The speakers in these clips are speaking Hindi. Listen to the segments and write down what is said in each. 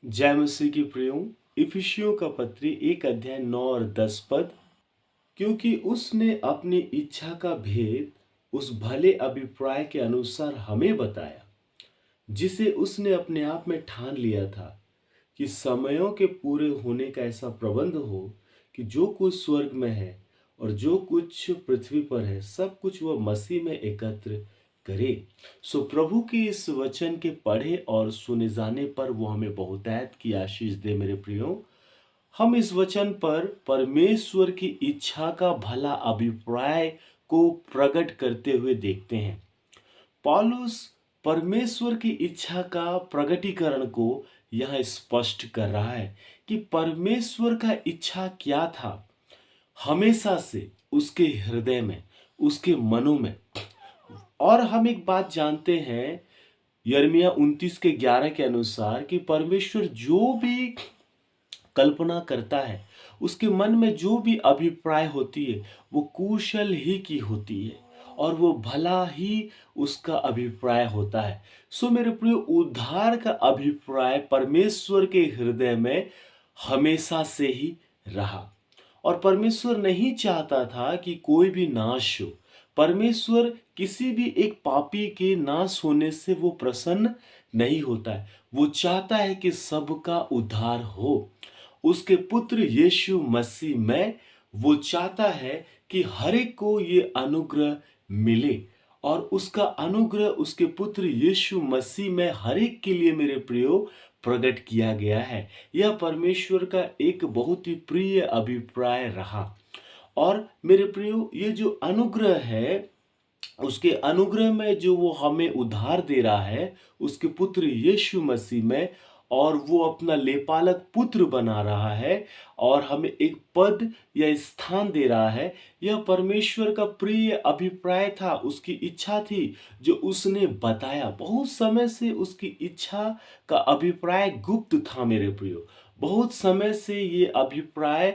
जय मसीह की प्रियो। इफिसियों का पत्री 1 अध्याय 9 और 10 पद। क्योंकि उसने अपनी इच्छा का भेद उस भले अभिप्राय के अनुसार हमें बताया, जिसे उसने अपने आप में ठान लिया था कि समयों के पूरे होने का ऐसा प्रबंध हो कि जो कुछ स्वर्ग में है और जो कुछ पृथ्वी पर है, सब कुछ वह मसीह में एकत्र करे। सो प्रभु के इस वचन के पढ़े और सुने जाने पर वो हमें बहुतायत की आशीष दे। मेरे प्रियो, हम इस वचन पर परमेश्वर की इच्छा का भला अभिप्राय को प्रकट करते हुए देखते हैं। पौलुस परमेश्वर की इच्छा का प्रकटीकरण को यह स्पष्ट कर रहा है कि परमेश्वर का इच्छा क्या था हमेशा से उसके हृदय में, उसके मनों में। और हम एक बात जानते हैं यिर्मयाह 29 के 11 के अनुसार कि परमेश्वर जो भी कल्पना करता है, उसके मन में जो भी अभिप्राय होती है, वो कुशल ही की होती है और वो भला ही उसका अभिप्राय होता है। सो मेरे प्रिय, उद्धार का अभिप्राय परमेश्वर के हृदय में हमेशा से ही रहा और परमेश्वर नहीं चाहता था कि कोई भी नाश हो। परमेश्वर किसी भी एक पापी के नाश होने से वो प्रसन्न नहीं होता है। वो चाहता है कि सबका उद्धार हो। उसके पुत्र यीशु मसीह में वो चाहता है कि हर एक को ये अनुग्रह मिले और उसका अनुग्रह उसके पुत्र यीशु मसीह में हर एक के लिए मेरे प्रियो प्रकट किया गया है। यह परमेश्वर का एक बहुत ही प्रिय अभिप्राय रहा। और मेरे प्रियो, ये जो अनुग्रह है, उसके अनुग्रह में जो वो हमें उद्धार दे रहा है उसके पुत्र यीशु मसीह में, और वो अपना लेपालक पुत्र बना रहा है और हमें एक पद या स्थान दे रहा है। यह परमेश्वर का प्रिय अभिप्राय था, उसकी इच्छा थी जो उसने बताया। बहुत समय से उसकी इच्छा का अभिप्राय गुप्त था मेरे प्रियो। बहुत समय से ये अभिप्राय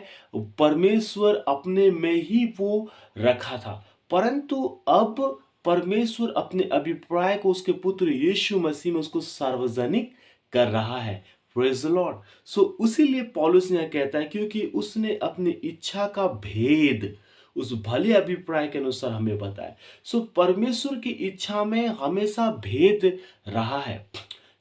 परमेश्वर अपने में ही वो रखा था, परंतु अब परमेश्वर अपने अभिप्राय को उसके पुत्र यीशु मसीह में उसको सार्वजनिक कर रहा है। Praise the Lord. सो उसीलिए पौलुस यहाँ कहता है क्योंकि उसने अपनी इच्छा का भेद उस भले अभिप्राय के अनुसार हमें बताया। सो परमेश्वर की इच्छा में हमेशा भेद रहा है।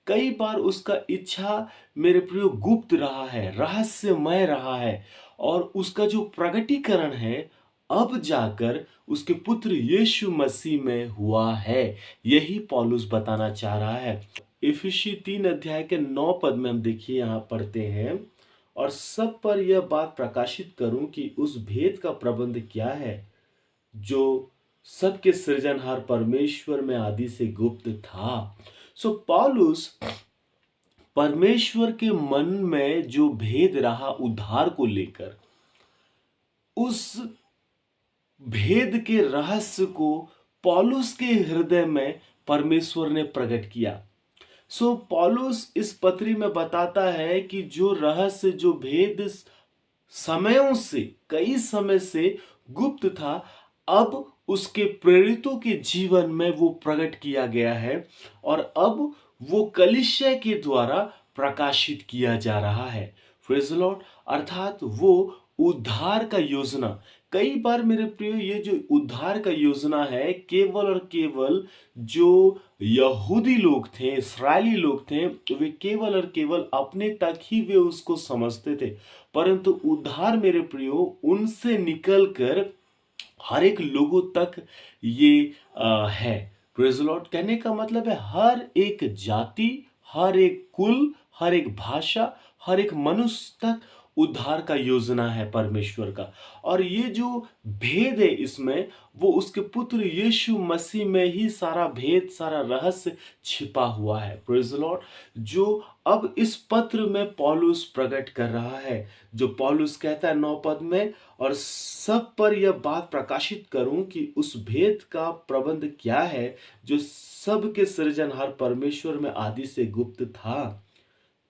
कई बार उसका इच्छा मेरे प्रियो गुप्त रहा है, रहस्यमय रहा है, और उसका जो प्रगटीकरण है अब जाकर उसके पुत्र यीशु मसीह में हुआ है। यही पौलुस बताना चाह रहा है। इफिसी 3 अध्याय के 9 पद में हम देखिए यहाँ पढ़ते हैं, और सब पर यह बात प्रकाशित करूं कि उस भेद का प्रबंध क्या है जो सबके सृजनहार परमेश्वर में आदि से गुप्त था। सो पौलुस परमेश्वर के मन में जो भेद रहा उद्धार को लेकर, उस भेद के रहस्य को पौलुस के हृदय में परमेश्वर ने प्रकट किया। सो पौलुस इस पत्री में बताता है कि जो रहस्य, जो भेद समयों से, कई समय से गुप्त था, अब उसके प्रेरितों के जीवन में वो प्रकट किया गया है और अब वो कलीसिया के द्वारा प्रकाशित किया जा रहा है। Praise the Lord. अर्थात वो उद्धार का योजना, कई बार मेरे प्रियो ये जो उद्धार का योजना है, केवल और केवल जो यहूदी लोग थे, इस्राएली लोग थे, वे केवल और केवल अपने तक ही वे उसको समझते थे। परंतु उद्धार मेरे प्रियो उनसे निकलकर हर एक लोगों तक ये है। Praise the Lord. कहने का मतलब है हर एक जाति, हर एक कुल, हर एक भाषा, हर एक मनुष्य तक उद्धार का योजना है परमेश्वर का। और ये जो भेद है इसमें, वो उसके पुत्र यीशु मसीह में ही सारा भेद, सारा रहस्य छिपा हुआ है। Praise the Lord. जो अब इस पत्र में पौलुस प्रकट कर रहा है, जो पौलुस कहता है 9 पद में, और सब पर यह बात प्रकाशित करूं कि उस भेद का प्रबंध क्या है जो सबके सृजनहार परमेश्वर में आदि से गुप्त था,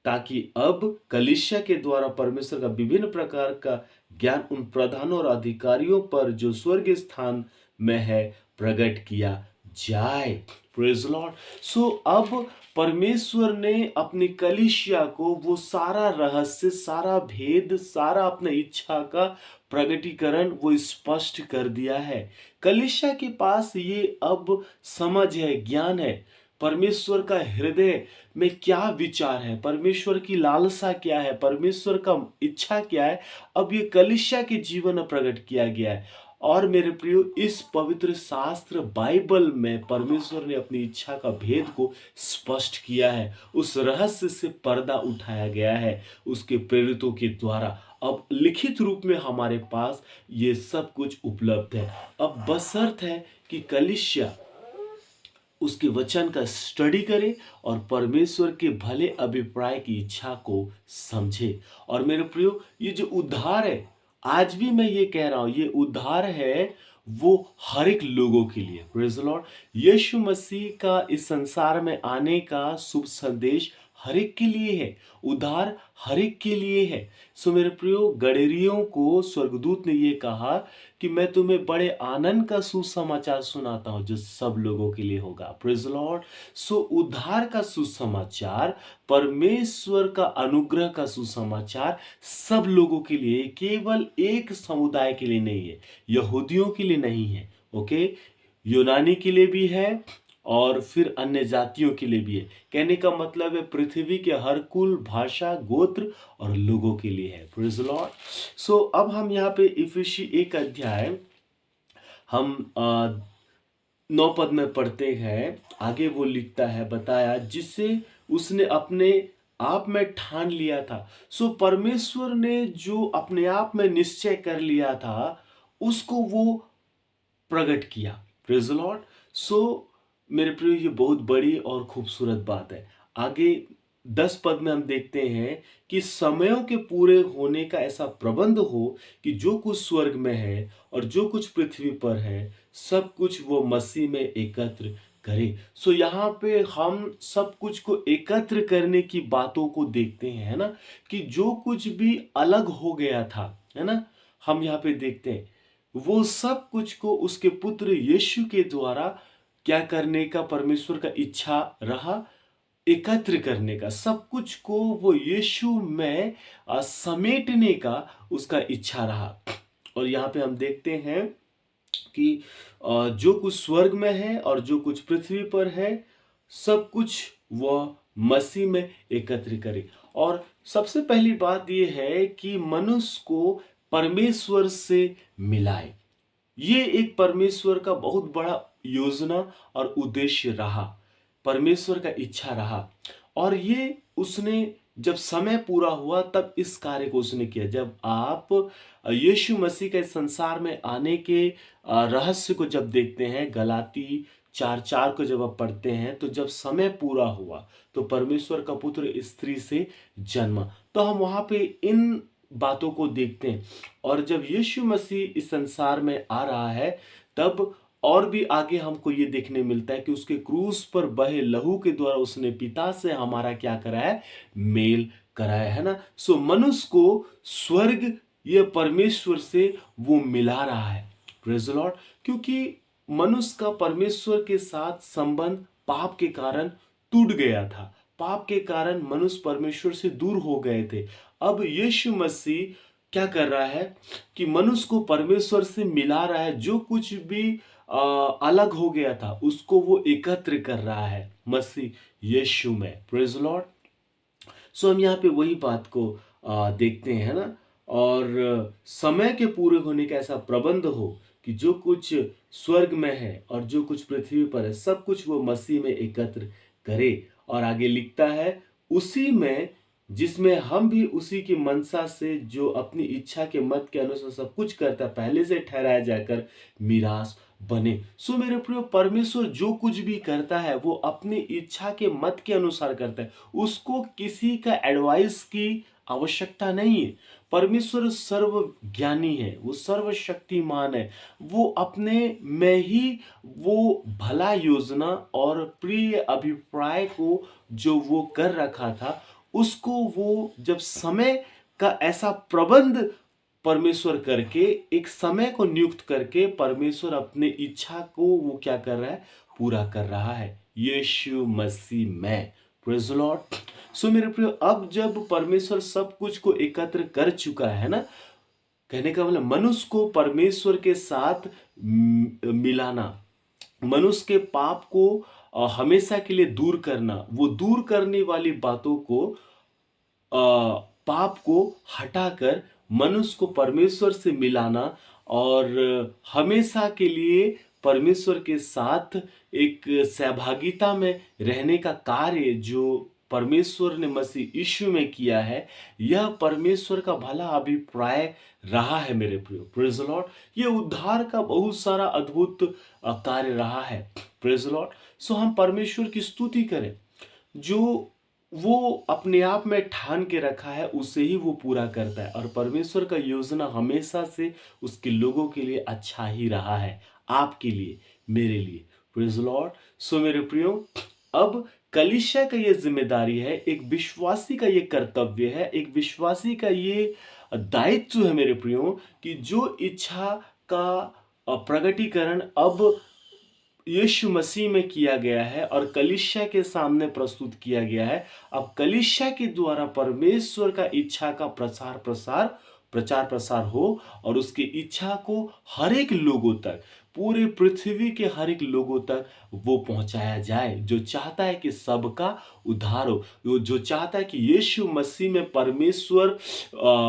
ताकि अब कलीसिया के द्वारा परमेश्वर का विभिन्न प्रकार का ज्ञान उन प्रधानों और अधिकारियों पर जो स्वर्गीय स्थान में है प्रकट किया जाए। Praise Lord. सो अब परमेश्वर ने अपनी कलीसिया को वो सारा रहस्य, सारा भेद, सारा अपने इच्छा का प्रगटीकरण वो स्पष्ट कर दिया है। कलीसिया के पास ये अब समझ है, ज्ञान है, परमेश्वर का हृदय में क्या विचार है, परमेश्वर की लालसा क्या है, परमेश्वर का इच्छा क्या है, अब ये कलीसिया के जीवन में प्रकट किया गया है। और मेरे प्रियो, इस पवित्र शास्त्र बाइबल में परमेश्वर ने अपनी इच्छा का भेद को स्पष्ट किया है। उस रहस्य से पर्दा उठाया गया है उसके प्रेरितों के द्वारा। अब लिखित रूप में हमारे पास ये सब कुछ उपलब्ध है। अब बशर्त है कि कलीसिया उसके वचन का स्टडी करे और परमेश्वर के भले अभिप्राय की इच्छा को समझे। और मेरे प्रियो, ये जो उद्धार है, आज भी मैं ये कह रहा हूं, ये उद्धार है वो हर एक लोगों के लिए। Praise the Lord. यीशु मसीह का इस संसार में आने का शुभ संदेश हर एक के लिए है, उद्धार हर एक के लिए है। सो मेरे प्रियो, गडरियों को स्वर्गदूत ने ये कहा कि मैं तुम्हें बड़े आनंद का सुसमाचार सुनाता हूं जो सब लोगों के लिए होगा। Praise the Lord. सो उद्धार का सुसमाचार, परमेश्वर का अनुग्रह का सुसमाचार सब लोगों के लिए, केवल एक समुदाय के लिए नहीं है, यहूदियों के लिए नहीं है, ओके, यूनानी के लिए भी है और फिर अन्य जातियों के लिए भी है। कहने का मतलब है पृथ्वी के हर कुल, भाषा, गोत्र और लोगों के लिए है। Praise the Lord. सो अब हम यहाँ पे इफिसी 1 अध्याय हम 9 पद में पढ़ते हैं। आगे वो लिखता है, बताया जिससे उसने अपने आप में ठान लिया था। सो परमेश्वर ने जो अपने आप में निश्चय कर लिया था उसको वो प्रकट किया। Praise the Lord. सो मेरे प्रिय, ये बहुत बड़ी और खूबसूरत बात है। आगे 10 पद में हम देखते हैं कि समयों के पूरे होने का ऐसा प्रबंध हो कि जो कुछ स्वर्ग में है और जो कुछ पृथ्वी पर है, सब कुछ वो मसीह में एकत्र करे। सो यहाँ पे हम सब कुछ को एकत्र करने की बातों को देखते हैं, है ना, कि जो कुछ भी अलग हो गया था, है ना, हम यहाँ पे देखते हैं वो सब कुछ को उसके पुत्र यीशु के द्वारा क्या करने का परमेश्वर का इच्छा रहा, एकत्र करने का। सब कुछ को वो यीशु में समेटने का उसका इच्छा रहा। और यहाँ पे हम देखते हैं कि जो कुछ स्वर्ग में है और जो कुछ पृथ्वी पर है, सब कुछ वह मसीह में एकत्र करे। और सबसे पहली बात यह है कि मनुष्य को परमेश्वर से मिलाए। ये एक परमेश्वर का बहुत बड़ा योजना और उद्देश्य रहा, परमेश्वर का इच्छा रहा। और ये उसने जब समय पूरा हुआ तब इस कार्य को उसने किया। जब आप यीशु मसीह के संसार में आने के रहस्य को जब देखते हैं, गलाती 4:4 को जब आप पढ़ते हैं, तो जब समय पूरा हुआ तो परमेश्वर का पुत्र स्त्री से जन्मा, तो हम वहां पे इन बातों को देखते हैं। और जब यीशु मसीह इस संसार में आ रहा है तब और भी आगे हमको ये देखने मिलता है कि उसके क्रूस पर बहे लहू के द्वारा उसने पिता से हमारा क्या करा है, मेल कराया है ना। सो मनुष्य को स्वर्ग, ये परमेश्वर से वो मिला रहा है। Praise the Lord. क्योंकि मनुष्य का परमेश्वर के साथ संबंध पाप के कारण टूट गया था, पाप के कारण मनुष्य परमेश्वर से दूर हो गए थे। अब यीशु मसीह क्या कर रहा है कि मनुष्य को परमेश्वर से मिला रहा है। जो कुछ भी अलग हो गया था उसको वो एकत्र कर रहा है मसीह यीशु में। Praise the Lord. सो हम यहाँ पे वही बात को देखते हैं ना। और समय के पूरे होने का ऐसा प्रबंध हो कि जो कुछ स्वर्ग में है और जो कुछ पृथ्वी पर है, सब कुछ वो मसीह में एकत्र करे। और आगे लिखता है, उसी में जिसमें हम भी उसी की मनसा से जो अपनी इच्छा के मत के अनुसार सब कुछ करता है, पहले से ठहराया जाकर मीरास बने। सो मेरे प्रिय, परमेश्वर जो कुछ भी करता है वो अपनी इच्छा के मत के अनुसार करता है। उसको किसी का एडवाइस की आवश्यकता नहीं है। परमेश्वर सर्व ज्ञानी है, वो सर्वशक्तिमान है। वो अपने में ही वो भला योजना और प्रिय अभिप्राय को जो वो कर रखा था, उसको वो जब समय का ऐसा प्रबंध परमेश्वर करके एक समय को नियुक्त करके परमेश्वर अपने इच्छा को वो क्या कर रहा है, पूरा कर रहा है यीशु मसीह में। Praise the Lord. सो मेरे प्रियो, अब जब परमेश्वर सब कुछ को एकत्र कर चुका है ना, कहने का मतलब मनुष्य को परमेश्वर के साथ मिलाना, मनुष्य के पाप को हमेशा के लिए दूर करना, वो दूर करने वाली बातों को, पाप को हटाकर मनुष्य को परमेश्वर से मिलाना और हमेशा के लिए परमेश्वर के साथ एक सहभागिता में रहने का कार्य जो परमेश्वर ने मसीह यीशु में किया है, यह परमेश्वर का भला अभिप्राय रहा है मेरे प्रियो। Praise the Lord. ये उद्धार का बहुत सारा अद्भुत कार्य रहा है। Praise the Lord. सो हम परमेश्वर की स्तुति करें, जो वो अपने आप में ठान के रखा है उसे ही वो पूरा करता है, और परमेश्वर का योजना हमेशा से उसके लोगों के लिए अच्छा ही रहा है, आपके लिए, मेरे लिए। Praise the Lord. सो मेरे प्रियो, अब कलीसिया का ये जिम्मेदारी है, एक विश्वासी का ये कर्तव्य है, एक विश्वासी का ये दायित्व है मेरे प्रियो, कि जो इच्छा का प्रगटीकरण अब यीशु मसीह में किया गया है और कलीसिया के सामने प्रस्तुत किया गया है, अब कलीसिया के द्वारा परमेश्वर का इच्छा का प्रचार प्रसार हो और उसकी इच्छा को हर एक लोगों तक, पूरे पृथ्वी के हर एक लोगों तक वो पहुंचाया जाए, जो चाहता है कि सबका उद्धार हो, वो जो चाहता है कि यीशु मसीह में परमेश्वर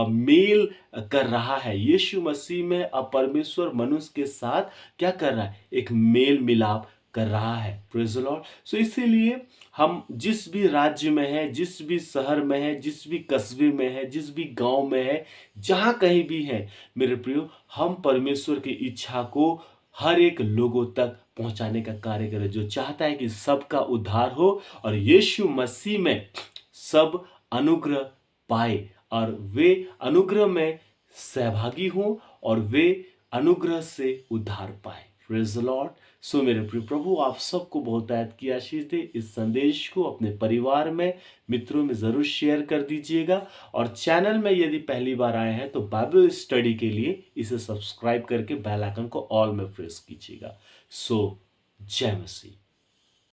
मेल कर रहा है, यीशु मसीह में अब परमेश्वर मनुष्य के साथ क्या कर रहा है, एक मेल मिलाप कर रहा है। Praise the Lord. सो इसीलिए हम जिस भी राज्य में है, जिस भी शहर में है, जिस भी कस्बे में है, जिस भी गांव में है, जहां कहीं भी है मेरे प्रियो, हम परमेश्वर की इच्छा को हर एक लोगों तक पहुंचाने का कार्य करें, जो चाहता है कि सबका उद्धार हो और यीशु मसीह में सब अनुग्रह पाए और वे अनुग्रह में सहभागी हों और वे अनुग्रह से उद्धार पाए। Praise the Lord. सो मेरे प्रिय प्रभु आप सबको बहुतायत की आशीष दे। इस संदेश को अपने परिवार में, मित्रों में जरूर शेयर कर दीजिएगा, और चैनल में यदि पहली बार आए हैं तो बाइबल स्टडी के लिए इसे सब्सक्राइब करके बेल आइकन को ऑल में प्रेस कीजिएगा। सो जय मसीह।